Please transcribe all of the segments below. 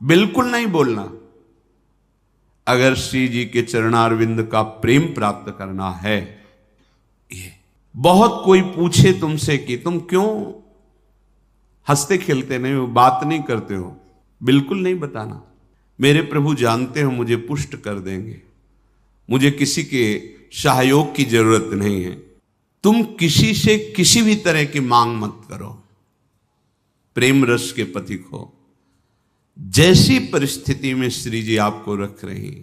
बिल्कुल नहीं बोलना। अगर श्री जी के चरणारविंद का प्रेम प्राप्त करना है, ये बहुत कोई पूछे तुमसे कि तुम क्यों हंसते खेलते नहीं हो, बात नहीं करते हो, बिल्कुल नहीं बताना। मेरे प्रभु जानते हो मुझे पुष्ट कर देंगे, मुझे किसी के सहयोग की जरूरत नहीं है। तुम किसी से किसी भी तरह की मांग मत करो, प्रेम रस के पथिक हो। जैसी परिस्थिति में श्री जी आपको रख रही,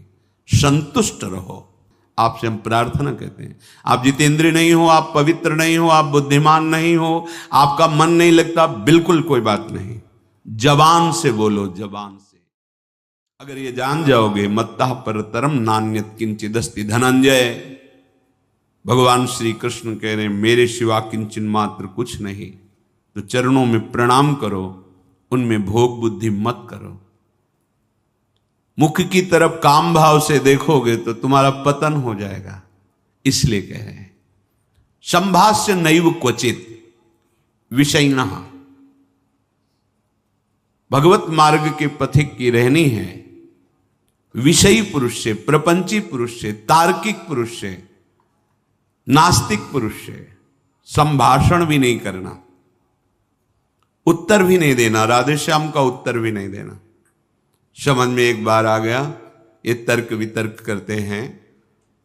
संतुष्ट रहो। आपसे हम प्रार्थना कहते हैं, आप जितेंद्रिय नहीं हो, आप पवित्र नहीं हो, आप बुद्धिमान नहीं हो, आपका मन नहीं लगता, बिल्कुल कोई बात नहीं। जबान से बोलो, जबान से। अगर ये जान जाओगे, मत्तः परतरम नान्यत् किंचिदस्ति धनंजय। भगवान श्री कृष्ण कह रहे हैं मेरे सिवा किंचन मात्र कुछ नहीं, तो चरणों में प्रणाम करो, उनमें भोग बुद्धि मत करो। मुख की तरफ काम भाव से देखोगे तो तुम्हारा पतन हो जाएगा। इसलिए कह रहे हैं संभाष्य नैव क्वचित विषयिणः। भगवत मार्ग के पथिक की रहनी है विषयी पुरुष से, प्रपंची पुरुष से, तार्किक पुरुष से, नास्तिक पुरुष से संभाषण भी नहीं करना, उत्तर भी नहीं देना, राधे श्याम का उत्तर भी नहीं देना। समझ में एक बार आ गया, ये तर्क वितर्क करते हैं,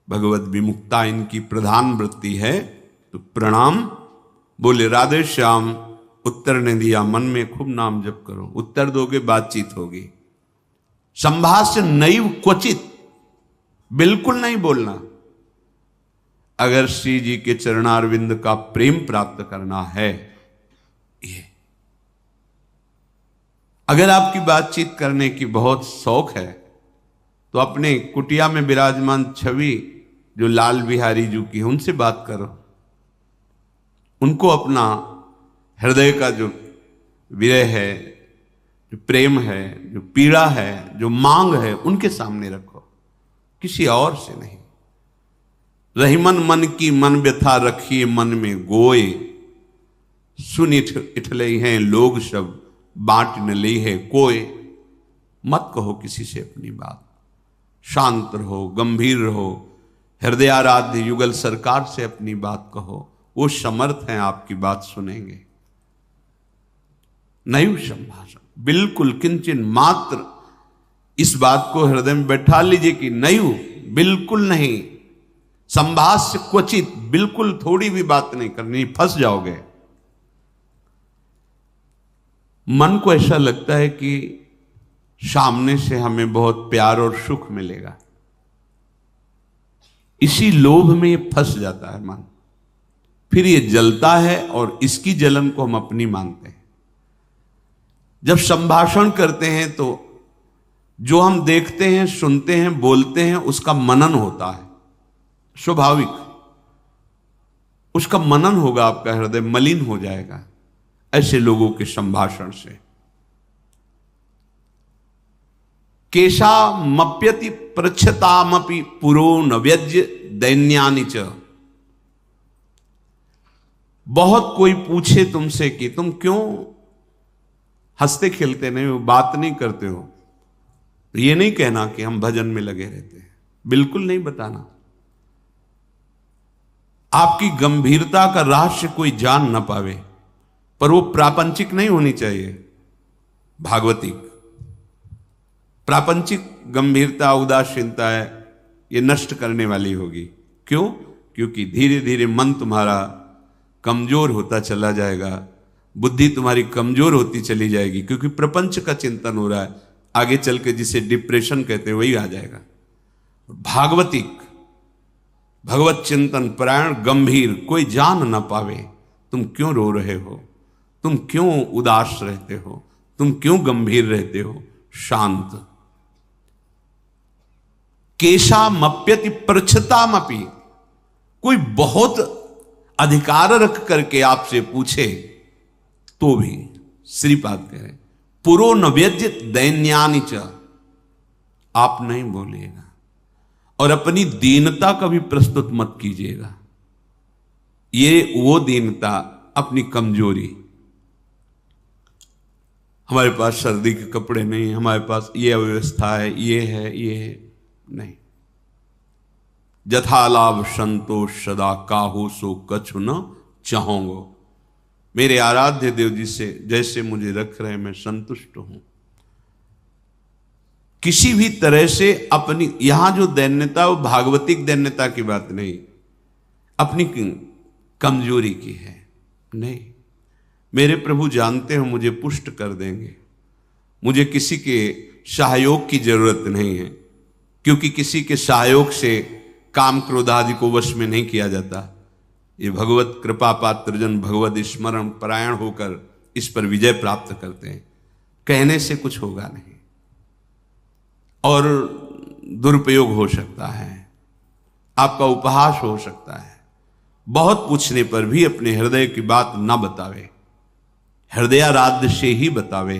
भगवत विमुक्ता इनकी प्रधान वृत्ति है, तो प्रणाम बोले राधे श्याम, उत्तर ने दिया, मन में खूब नाम जप करो, उत्तर दोगे बातचीत होगी। संभाष्य नैव क्वचित, बिल्कुल नहीं बोलना। अगर श्री जी के चरणारविंद का प्रेम प्राप्त करना है, ये अगर आपकी बातचीत करने की बहुत शौक है तो अपने कुटिया में विराजमान छवि जो लाल बिहारी जी की है उनसे बात करो, उनको अपना हृदय का जो विरह है, जो प्रेम है, जो पीड़ा है, जो मांग है, उनके सामने रखो, किसी और से नहीं। रहीमन मन की मन व्यथा रखिए मन में गोए, सुन इठले हैं लोग सब बांट न ली है कोई। मत कहो किसी से अपनी बात, शांत रहो, गंभीर रहो, हृदयाराध्य युगल सरकार से अपनी बात कहो, वो समर्थ हैं आपकी बात सुनेंगे। नैव संभाषण, बिल्कुल किंचन मात्र, इस बात को हृदय में बैठा लीजिए कि नैव, बिल्कुल नहीं। संभाष्य क्वचित, बिल्कुल थोड़ी भी बात नहीं करनी, फंस जाओगे। मन को ऐसा लगता है कि सामने से हमें बहुत प्यार और सुख मिलेगा, इसी लोभ में ये फंस जाता है मन, फिर ये जलता है और इसकी जलन को हम अपनी मानते हैं। जब संभाषण करते हैं तो जो हम देखते हैं, सुनते हैं, बोलते हैं, उसका मनन होता है, स्वाभाविक उसका मनन होगा, आपका हृदय मलिन हो जाएगा ऐसे लोगों के संभाषण से। केशा मप्यति पृच्छतामपि पुरो न व्यज्य दैन्यानि च। बहुत कोई पूछे तुमसे कि तुम क्यों हंसते खेलते नहीं हो, बात नहीं करते हो, तो ये नहीं कहना कि हम भजन में लगे रहते हैं, बिल्कुल नहीं बताना। आपकी गंभीरता का रहस्य कोई जान ना पावे, पर वो प्रापंचिक नहीं होनी चाहिए, भागवतिक। प्रापंचिक गंभीरता, उदासीनता है, ये नष्ट करने वाली होगी। क्यों? क्योंकि धीरे धीरे मन तुम्हारा कमजोर होता चला जाएगा, बुद्धि तुम्हारी कमजोर होती चली जाएगी, क्योंकि प्रपंच का चिंतन हो रहा है। आगे चल के जिसे डिप्रेशन कहते हैं वही आ जाएगा। भागवतिक, भगवत चिंतन परायण, गंभीर, कोई जान ना पावे तुम क्यों रो रहे हो, तुम क्यों उदास रहते हो, तुम क्यों गंभीर रहते हो, शांत। केशा मप्यति पृच्छतामपि, कोई बहुत अधिकार रख करके आपसे पूछे तो भी श्रीपाद कह रहे पुरो न व्यज्य दैन्यानि च, आप नहीं बोलिएगा और अपनी दीनता का भी प्रस्तुत मत कीजिएगा। ये वो दीनता, अपनी कमजोरी। हमारे पास सर्दी के कपड़े नहीं, हमारे पास ये अव्यवस्था है, ये है, ये है, नहीं। जथा लाभ संतोष सदा काहू सो कछु न चाहूंगो। मेरे आराध्य देव जी से जैसे मुझे रख रहे मैं संतुष्ट हूं। किसी भी तरह से अपनी, यहां जो दैन्यता वो भागवतिक दैन्यता की बात नहीं, अपनी कमजोरी की है। नहीं, मेरे प्रभु जानते हो मुझे पुष्ट कर देंगे, मुझे किसी के सहयोग की जरूरत नहीं है, क्योंकि किसी के सहयोग से काम क्रोध आदि को वश में नहीं किया जाता। ये भगवत कृपा पात्र जन भगवत स्मरण परायण होकर इस पर विजय प्राप्त करते हैं। कहने से कुछ होगा नहीं और दुरुपयोग हो सकता है, आपका उपहास हो सकता है। बहुत पूछने पर भी अपने हृदय की बात ना बतावे, हृदयाराध्य से ही बतावे,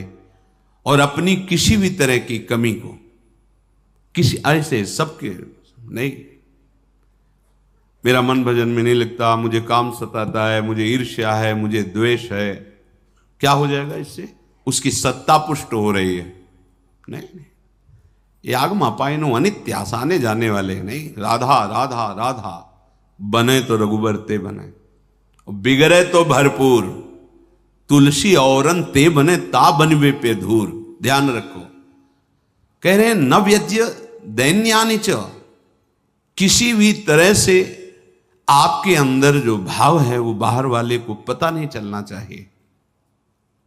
और अपनी किसी भी तरह की कमी को किसी ऐसे सबके नहीं, मेरा मन भजन में नहीं लगता, मुझे काम सताता है, मुझे ईर्ष्या है, मुझे द्वेष है, क्या हो जाएगा इससे? उसकी सत्ता पुष्ट हो रही है। नहीं, ये आगमा पाइनो अनित्य, आसाने जाने वाले नहीं। राधा राधा राधा, बने तो रघुबर ते बने, बिगड़े तो भरपूर, तुलसी औरन ते बने ता बनवे पे धूर। ध्यान रखो, कह रहे हैं न व्यज्य दैन्यानि च, किसी भी तरह से आपके अंदर जो भाव है वो बाहर वाले को पता नहीं चलना चाहिए।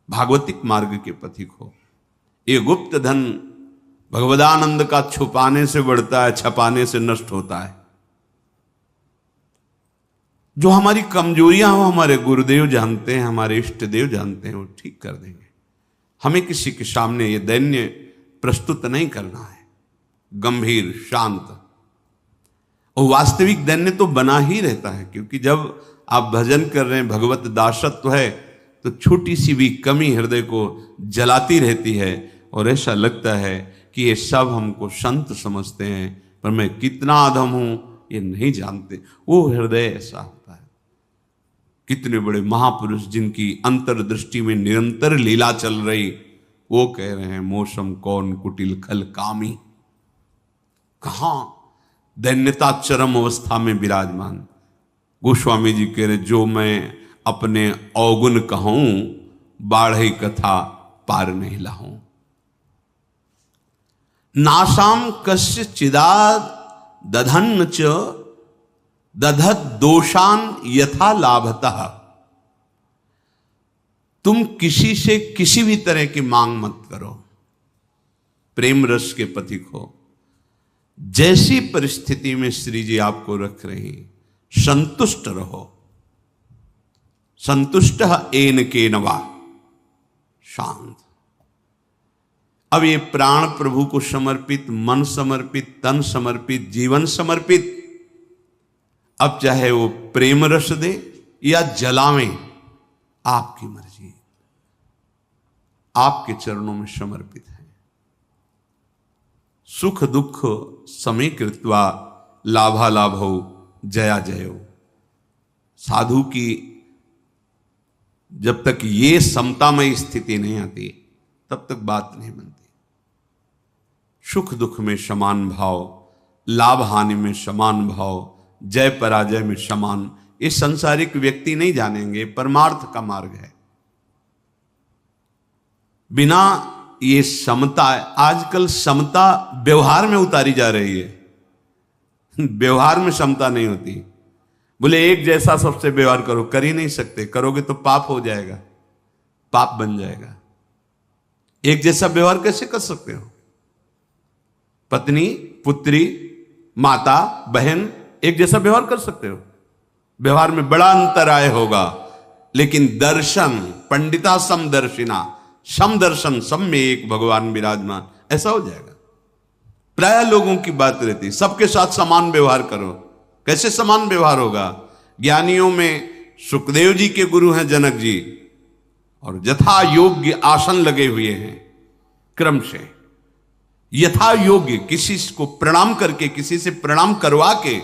भागवतिक मार्ग के पथिक हो। ये गुप्त धन भगवदानंद का छुपाने से बढ़ता है, छपाने से नष्ट होता है। जो हमारी कमजोरियां हो हमारे गुरुदेव जानते हैं, हमारे इष्ट देव जानते हैं, वो ठीक कर देंगे। हमें किसी के सामने ये दैन्य प्रस्तुत नहीं करना है, गंभीर शांत। और वास्तविक दैन्य तो बना ही रहता है, क्योंकि जब आप भजन कर रहे हैं, भगवत दासत्व है, तो छोटी सी भी कमी हृदय को जलाती रहती है और ऐसा लगता है कि ये सब हमको संत समझते हैं, पर मैं कितना अधम हूं ये नहीं जानते। वो हृदय ऐसा होता है। कितने बड़े महापुरुष जिनकी अंतर्दृष्टि में निरंतर लीला चल रही, वो कह रहे हैं मौसम कौन कुटिल खल कामी। कहां दैन्यता चरम अवस्था में विराजमान। गोस्वामी जी कह रहे जो मैं अपने अवगुण कहूं, बाढ़ई कथा पार नहीं लाऊं। नासाम कस्य चिदाद दधन्न च दधत दोषान यथा लाभतः। तुम किसी से किसी भी तरह की मांग मत करो, प्रेम रस के पथिक हो। जैसी परिस्थिति में श्री जी आपको रख रही, संतुष्ट रहो। संतुष्ट एन के नवा, शांत। अब ये प्राण प्रभु को समर्पित, मन समर्पित, तन समर्पित, जीवन समर्पित, अब चाहे वो प्रेम रस दे या जलावें, आपकी मर्जी, आपके चरणों में समर्पित है। सुख दुख समीकृत्वा लाभालाभौ जया जयो। साधु की जब तक ये समतामय स्थिति नहीं आती तब तक बात नहीं बनती। सुख दुख में समान भाव, लाभ हानि में समान भाव, जय पराजय में समान, ये संसारिक व्यक्ति नहीं जानेंगे, परमार्थ का मार्ग है। बिना ये समता, आजकल समता व्यवहार में उतारी जा रही है। व्यवहार में समता नहीं होती। बोले एक जैसा सबसे व्यवहार करो, कर ही नहीं सकते, करोगे तो पाप हो जाएगा, पाप बन जाएगा। एक जैसा व्यवहार कैसे कर सकते हो? पत्नी, पुत्री, माता, बहन एक जैसा व्यवहार कर सकते हो? व्यवहार में बड़ा अंतराय होगा, लेकिन दर्शन, पंडिता समदर्शिना, समदर्शन, सब में एक भगवान विराजमान, ऐसा हो जाएगा। प्राय लोगों की बात रहती है सबके साथ समान व्यवहार करो। कैसे समान व्यवहार होगा? ज्ञानियों में सुखदेव जी के गुरु हैं जनक जी, और यथा योग्य आसन लगे हुए हैं, क्रम से यथा योग्य, किसी को प्रणाम करके, किसी से प्रणाम करवा के,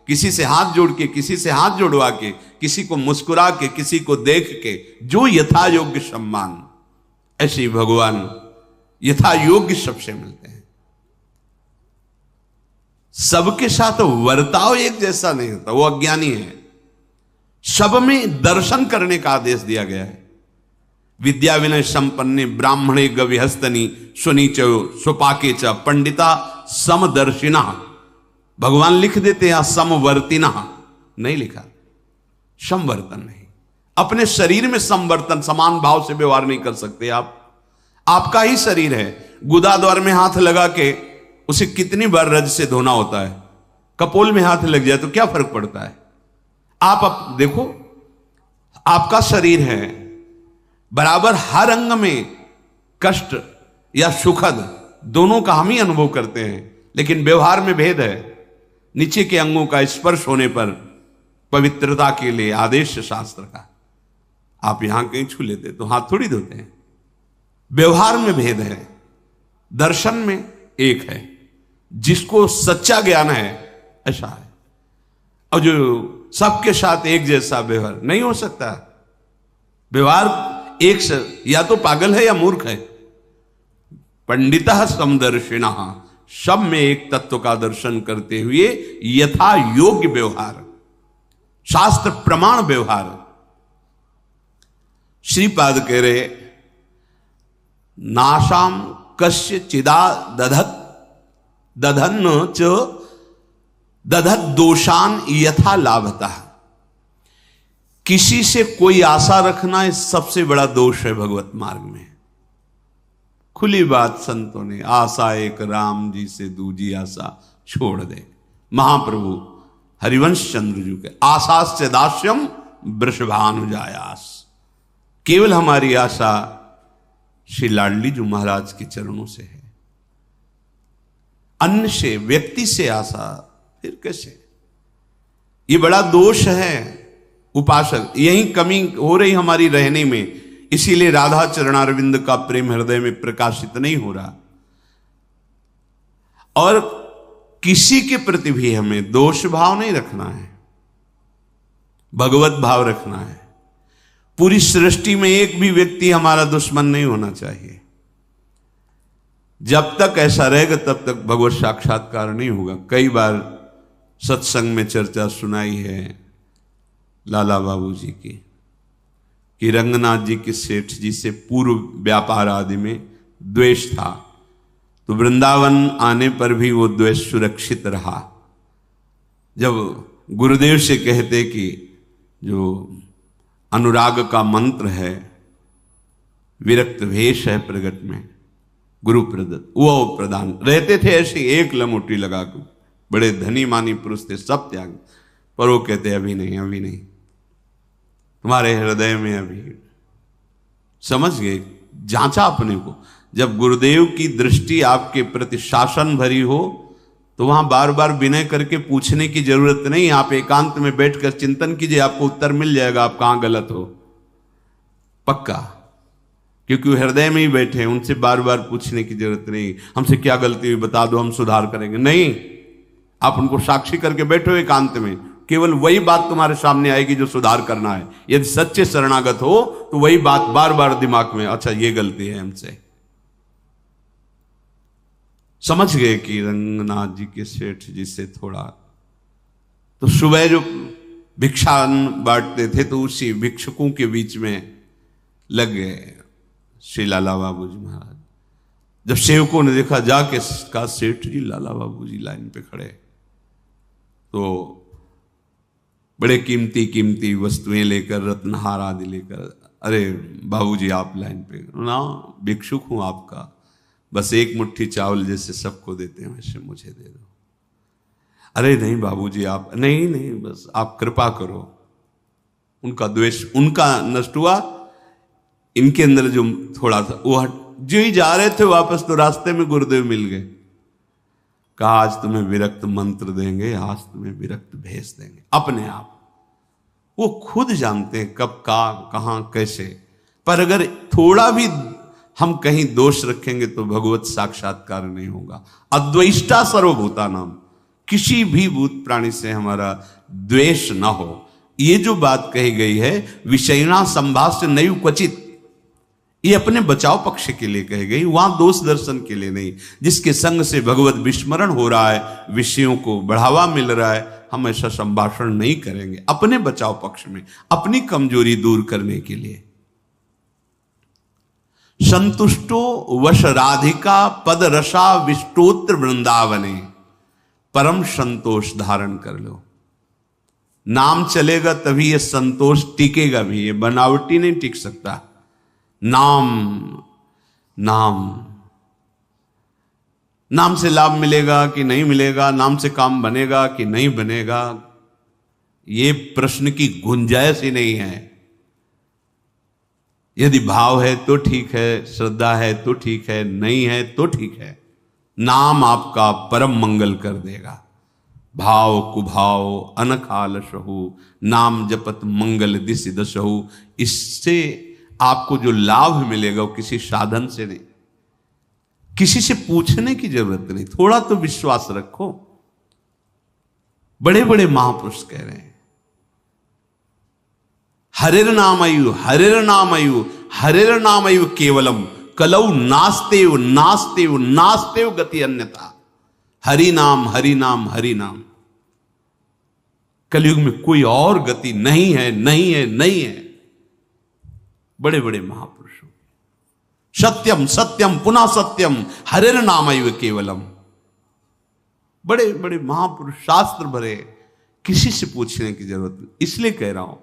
किसी से हाथ जोड़ के, किसी से हाथ जोड़वा के, किसी को मुस्कुरा के, किसी को देख के, जो यथा योग्य सम्मान, ऐसे ही भगवान यथा योग्य सबसे मिलते हैं। सबके साथ वर्ताव एक जैसा नहीं होता, वो अज्ञानी है। सब में दर्शन करने का आदेश दिया गया है। विद्या विनय संपन्ने ब्राह्मणे गविहस्तनी सुनीच सुपाके च पंडिता समदर्शिना। भगवान लिख देते हैं समवर्तिना, नहीं लिखा, समवर्तन नहीं। अपने शरीर में समवर्तन, समान भाव से व्यवहार नहीं कर सकते आप। आपका ही शरीर है, गुदा द्वार में हाथ लगा के उसे कितनी बार रज से धोना होता है। कपोल में हाथ लग जाए तो क्या फर्क पड़ता है। आप देखो, आपका शरीर है, बराबर हर अंग में कष्ट या सुखद दोनों का हम ही अनुभव करते हैं, लेकिन व्यवहार में भेद है। नीचे के अंगों का स्पर्श होने पर पवित्रता के लिए आदेश शास्त्र का, आप यहां कहीं छू लेते तो हाथ थोड़ी धोते हैं। व्यवहार में भेद है, दर्शन में एक है। जिसको सच्चा ज्ञान है ऐसा है, और जो सबके साथ एक जैसा व्यवहार नहीं हो सकता। व्यवहार एक से, या तो पागल है या मूर्ख है। पंडिता समदर्शिना, सब में एक तत्व का दर्शन करते हुए यथा योग्य व्यवहार, शास्त्र प्रमाण व्यवहार। श्रीपाद कह रहे नाशाम कस्य चिदा दधत दधन च दधत दोषान यथा लाभता। किसी से कोई आशा रखना इस सबसे बड़ा दोष है भगवत मार्ग में। खुली बात संतों ने, आशा एक राम जी से दूजी आशा छोड़ दे। महाप्रभु हरिवंश चंद्र जी के आशास्य दास्यम वृषभानुजायास। केवल हमारी आशा श्री लाडली जी महाराज के चरणों से है, अन्य से, व्यक्ति से आशा फिर कैसे। ये बड़ा दोष है उपासक, यही कमी हो रही हमारी रहने में। इसीलिए राधा चरणारविंद का प्रेम हृदय में प्रकाशित नहीं हो रहा। और किसी के प्रति भी हमें दोष भाव नहीं रखना है, भगवत भाव रखना है। पूरी सृष्टि में एक भी व्यक्ति हमारा दुश्मन नहीं होना चाहिए। जब तक ऐसा रहेगा तब तक भगवत साक्षात्कार नहीं होगा। कई बार सत्संग में चर्चा सुनाई है लाला बाबू जी की, कि रंगनाथ जी के सेठ जी से पूर्व व्यापार आदि में द्वेष था, तो वृंदावन आने पर भी वो द्वेष सुरक्षित रहा। जब गुरुदेव से कहते कि जो अनुराग का मंत्र है, विरक्त भेष है प्रगट में गुरु प्रदत्त, वो प्रदान रहते थे ऐसे एक लमोटी लगा कर। बड़े धनी मानी पुरुष थे, सब त्याग, पर वो कहते अभी नहीं, अभी नहीं, तुम्हारे हृदय में अभी। समझ गए, जांचा अपने को। जब गुरुदेव की दृष्टि आपके प्रति शासन भरी हो तो वहां बार बार विनय करके पूछने की जरूरत नहीं। आप एकांत में बैठकर चिंतन कीजिए, आपको उत्तर मिल जाएगा आप कहां गलत हो, पक्का। क्योंकि वो हृदय में ही बैठे हैं, उनसे बार बार पूछने की जरूरत नहीं, हमसे क्या गलती हुई बता दो, हम सुधार करेंगे। नहीं, आप उनको साक्षी करके बैठो एकांत में, केवल वही बात तुम्हारे सामने आएगी जो सुधार करना है। यदि सच्चे शरणागत हो तो वही बात बार बार दिमाग में, अच्छा ये गलती है हमसे। समझ गए कि रंगनाथ जी के सेठ जी से थोड़ा, तो सुबह जो भिक्षा बांटते थे तो उसी भिक्षुकों के बीच में लग गए श्री लाला बाबू जी महाराज। जब सेवकों ने देखा, जाके कहा सेठ जी लाला बाबू जी लाइन पे खड़े, तो बड़े कीमती कीमती वस्तुएं लेकर, रत्नहार आदि लेकर, अरे बाबूजी आप लाइन पे ना, भिक्षुक हूं आपका, बस एक मुट्ठी चावल जैसे सबको देते हैं वैसे मुझे दे दो। अरे नहीं बाबूजी आप, नहीं नहीं, बस आप कृपा करो। उनका द्वेष उनका नष्ट हुआ, इनके अंदर जो थोड़ा था वो हट। जो ही जा रहे थे वापस तो रास्ते में गुरुदेव मिल गए। कहा आज तुम्हें विरक्त मंत्र देंगे, आज तुम्हें विरक्त भेज देंगे। अपने आप वो खुद जानते हैं कब कहां कैसे। पर अगर थोड़ा भी हम कहीं दोष रखेंगे तो भगवत साक्षात्कार नहीं होगा। अद्वेष्टा सर्वभूता नाम, किसी भी भूत प्राणी से हमारा द्वेष ना हो। ये जो बात कही गई है, विषयना संभाष्य नैव क्वचित, ये अपने बचाव पक्ष के लिए कही गई, वहां दोष दर्शन के लिए नहीं। जिसके संग से भगवत विस्मरण हो रहा है, विषयों को बढ़ावा मिल रहा है, हम ऐसा संभाषण नहीं करेंगे अपने बचाव पक्ष में, अपनी कमजोरी दूर करने के लिए। संतुष्टो वश राधिका पद रसा विष्टोत्र वृंदावने, परम संतोष धारण कर लो। नाम चलेगा तभी ये संतोष टिकेगा भी, ये बनावटी नहीं टिक सकता। नाम नाम नाम से लाभ मिलेगा कि नहीं मिलेगा, नाम से काम बनेगा कि नहीं बनेगा, ये प्रश्न की गुंजाइश ही नहीं है। यदि भाव है तो ठीक है, श्रद्धा है तो ठीक है, नहीं है तो ठीक है। नाम आपका परम मंगल कर देगा। भाव कुभाव अनखाल सहु, नाम जपत मंगल दिस दसहु। इससे आपको जो लाभ मिलेगा वो किसी साधन से नहीं, किसी से पूछने की जरूरत नहीं। थोड़ा तो विश्वास रखो। बड़े बड़े महापुरुष कह रहे हैं, हरिर नामयु हरिर नामयु हरिर नामयु केवलम कलौ नास्तेव नास्तेव नास्तेव गति अन्यथा। हरि नाम हरि नाम हरि नाम। कलयुग में कोई और गति नहीं है, नहीं है, नहीं है। बड़े बड़े महापुरुषों, सत्यम सत्यम पुनः सत्यम हरिर नामैव केवलम। बड़े बड़े महापुरुष, शास्त्र भरे, किसी से पूछने की जरूरत नहीं। इसलिए कह रहा हूं,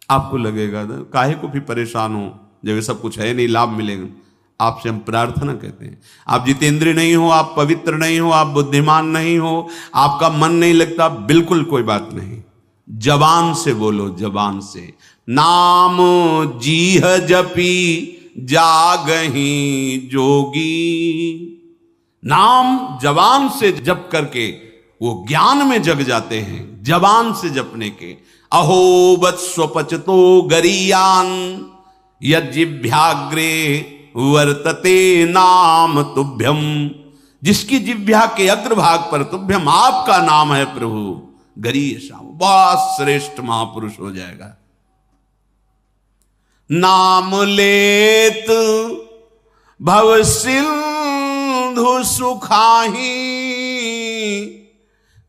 आपको लगेगा ना काहे को भी परेशान हो जब ये सब कुछ है नहीं, लाभ मिलेगा। आपसे हम प्रार्थना कहते हैं, आप जितेंद्रिय नहीं हो, आप पवित्र नहीं हो, आप बुद्धिमान नहीं हो, आपका मन नहीं लगता, बिल्कुल कोई बात नहीं। जबान से बोलो, जबान से। नाम जीह जपी जागही जोगी। नाम जबान से जप करके वो ज्ञान में जग जाते हैं, जबान से जपने के। अहो वत्स्वपचतो गरीयान यज्जिभ्याग्रे वर्तते नाम तुभ्यम। जिसकी जिह्वा के अग्रभाग पर तुभ्यम आपका नाम है प्रभु, गरीय श्याम, बहुत श्रेष्ठ महापुरुष हो जाएगा। नाम लेत भव सिंधु सुखाही,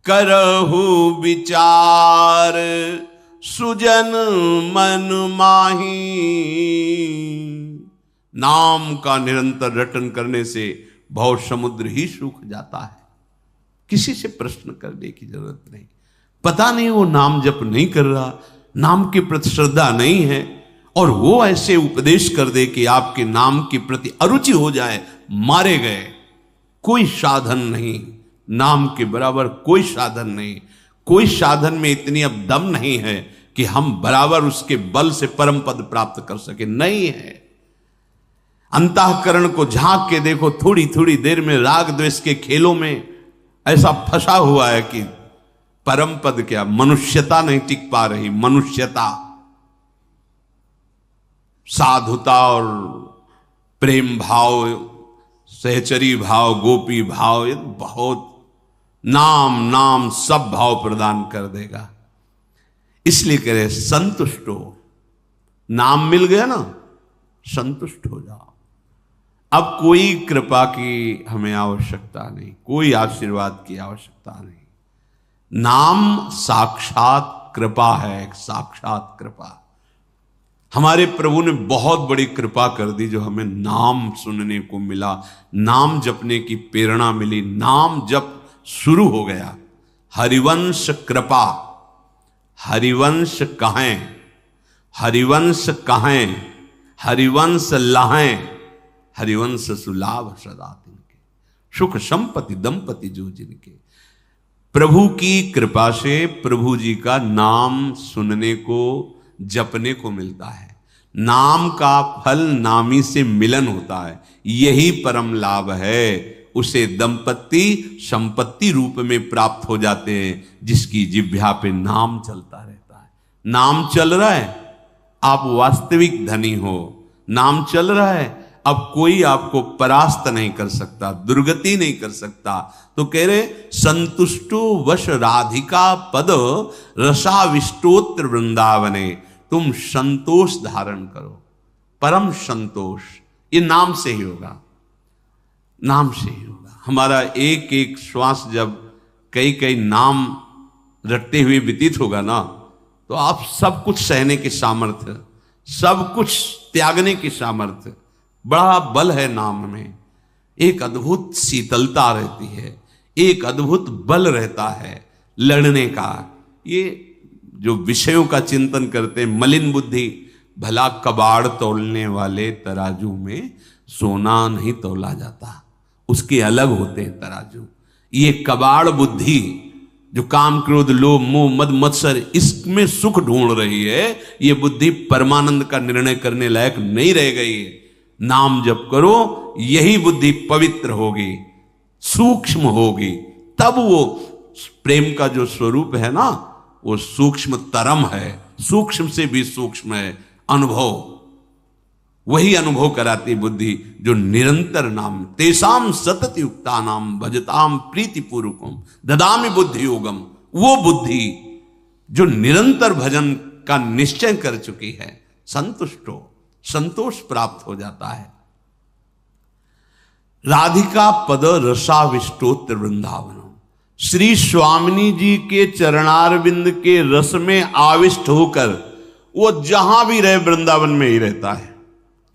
करहु विचार सुजन मन माही। नाम का निरंतर रटन करने से भव समुद्र ही सूख जाता है। किसी से प्रश्न करने की जरूरत नहीं। पता नहीं वो नाम जप नहीं कर रहा, नाम के प्रति श्रद्धा नहीं है, और वो ऐसे उपदेश कर दे कि आपके नाम के प्रति अरुचि हो जाए, मारे गए। कोई साधन नहीं, नाम के बराबर कोई साधन नहीं। कोई साधन में इतनी अब दम नहीं है कि हम बराबर उसके बल से परम पद प्राप्त कर सके, नहीं है। अंतःकरण को झांक के देखो, थोड़ी थोड़ी देर में राग द्वेष के खेलों में ऐसा फंसा हुआ है कि परम पद क्या, मनुष्यता नहीं टिक पा रही। मनुष्यता, साधुता और प्रेम भाव, सहचरी भाव, गोपी भाव, ये बहुत नाम नाम सब भाव प्रदान कर देगा। इसलिए कह रहे संतुष्ट हो। नाम मिल गया ना, संतुष्ट हो जाओ। अब कोई कृपा की हमें आवश्यकता नहीं, कोई आशीर्वाद की आवश्यकता नहीं। नाम साक्षात कृपा है, एक साक्षात कृपा। हमारे प्रभु ने बहुत बड़ी कृपा कर दी, जो हमें नाम सुनने को मिला, नाम जपने की प्रेरणा मिली, नाम जप शुरू हो गया। हरिवंश कृपा, हरिवंश कहें, हरिवंश कहें, हरिवंश लहें, हरिवंश सुलाभ सदा तिनके, सुख संपत्ति दंपति जो जिनके। प्रभु की कृपा से प्रभु जी का नाम सुनने को, जपने को मिलता है। नाम का फल नामी से मिलन होता है, यही परम लाभ है। उसे दंपति संपत्ति रूप में प्राप्त हो जाते हैं, जिसकी जिह्वा पे नाम चलता रहता है। नाम चल रहा है, आप वास्तविक धनी हो। नाम चल रहा है, अब कोई आपको परास्त नहीं कर सकता, दुर्गति नहीं कर सकता। तो कह रहे संतुष्टो वश राधिका पद रसाविष्टोत्र वृंदावने। तुम संतोष धारण करो। परम संतोष, ये नाम से ही होगा, नाम से ही होगा। हमारा एक एक श्वास जब कई कई नाम रटते हुए व्यतीत होगा ना, तो आप सब कुछ सहने के सामर्थ्य, सब कुछ त्यागने की सामर्थ्य, बड़ा बल है नाम में। एक अद्भुत शीतलता रहती है, एक अद्भुत बल रहता है लड़ने का। ये जो विषयों का चिंतन करते हैं, मलिन बुद्धि, भला कबाड़ तोलने वाले तराजू में सोना नहीं तोला जाता, उसके अलग होते हैं तराजू। ये कबाड़ बुद्धि जो काम क्रोध लोभ मोह मद मत्सर इसमें सुख ढूंढ रही है, ये बुद्धि परमानंद का निर्णय करने लायक नहीं रह गई है। नाम जप करो, यही बुद्धि पवित्र होगी, सूक्ष्म होगी, तब वो प्रेम का जो स्वरूप है ना, वो सूक्ष्म तरम है, सूक्ष्म से भी सूक्ष्म है अनुभव। वही अनुभव कराती बुद्धि जो निरंतर नाम, तेसाम सतत युक्ता नाम भजताम प्रीति पूर्वकम ददामि बुद्धि योगम। वो बुद्धि जो निरंतर भजन का निश्चय कर चुकी है, संतुष्टो, संतोष प्राप्त हो जाता है। राधिका पद रसाविष्टोत्र वृंदावन, श्री स्वामिनी जी के चरणारविंद के रस में आविष्ट होकर वो जहां भी रहे वृंदावन में ही रहता है,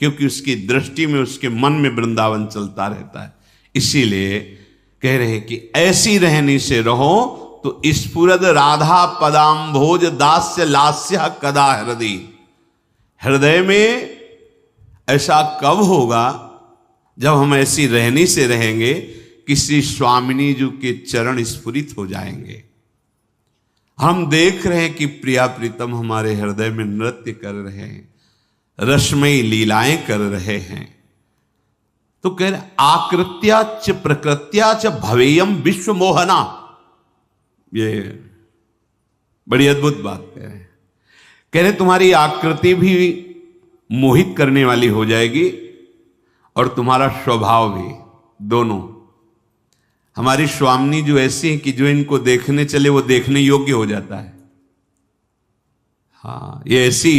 क्योंकि उसकी दृष्टि में, उसके मन में वृंदावन चलता रहता है। इसीलिए कह रहे कि ऐसी रहनी से रहो तो स्फुरद राधा पदाम्भोज दास्य लास्य कदा हृदय। हृदय में ऐसा कब होगा जब हम ऐसी रहनी से रहेंगे कि श्री स्वामिनी जी के चरण स्फुरित हो जाएंगे। हम देख रहे हैं कि प्रिया प्रीतम हमारे हृदय में नृत्य कर रहे हैं, रसमयी लीलाएं कर रहे हैं। तो कह रहे आकृत्या च प्रकृत्या च भवेयम विश्व मोहना। ये बड़ी अद्भुत बात कह रहे तुम्हारी आकृति भी मोहित करने वाली हो जाएगी और तुम्हारा स्वभाव भी, दोनों। हमारी स्वामिनी जो ऐसी है कि जो इनको देखने चले वो देखने योग्य हो जाता है। हाँ, ये ऐसी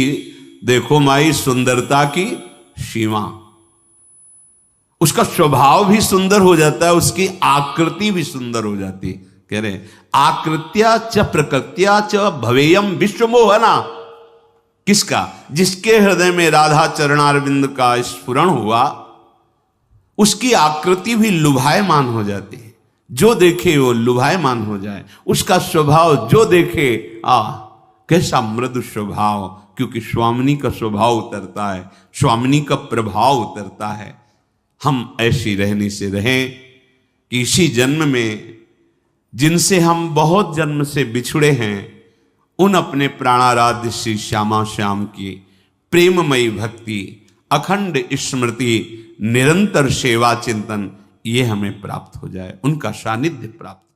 देखो माई सुंदरता की सीमा, उसका स्वभाव भी सुंदर हो जाता है, उसकी आकृति भी सुंदर हो जाती। कह रहे आकृत्या च प्रकृत्या च भवेयम विश्व मोहना। किसका? जिसके हृदय में राधा चरणारविंद का स्फुरण हुआ, उसकी आकृति भी लुभायमान हो जाती है। जो देखे वो लुभायमान हो जाए, उसका स्वभाव जो देखे कैसा मृदु स्वभाव, क्योंकि स्वामिनी का स्वभाव उतरता है, स्वामिनी का प्रभाव उतरता है। हम ऐसी रहने से रहें कि इसी जन्म में जिनसे हम बहुत जन्म से बिछुड़े हैं, उन अपने प्राणाराध्य श्री श्यामा श्याम की प्रेममयी भक्ति, अखंड स्मृति, निरंतर सेवा चिंतन, ये हमें प्राप्त हो जाए, उनका सानिध्य प्राप्त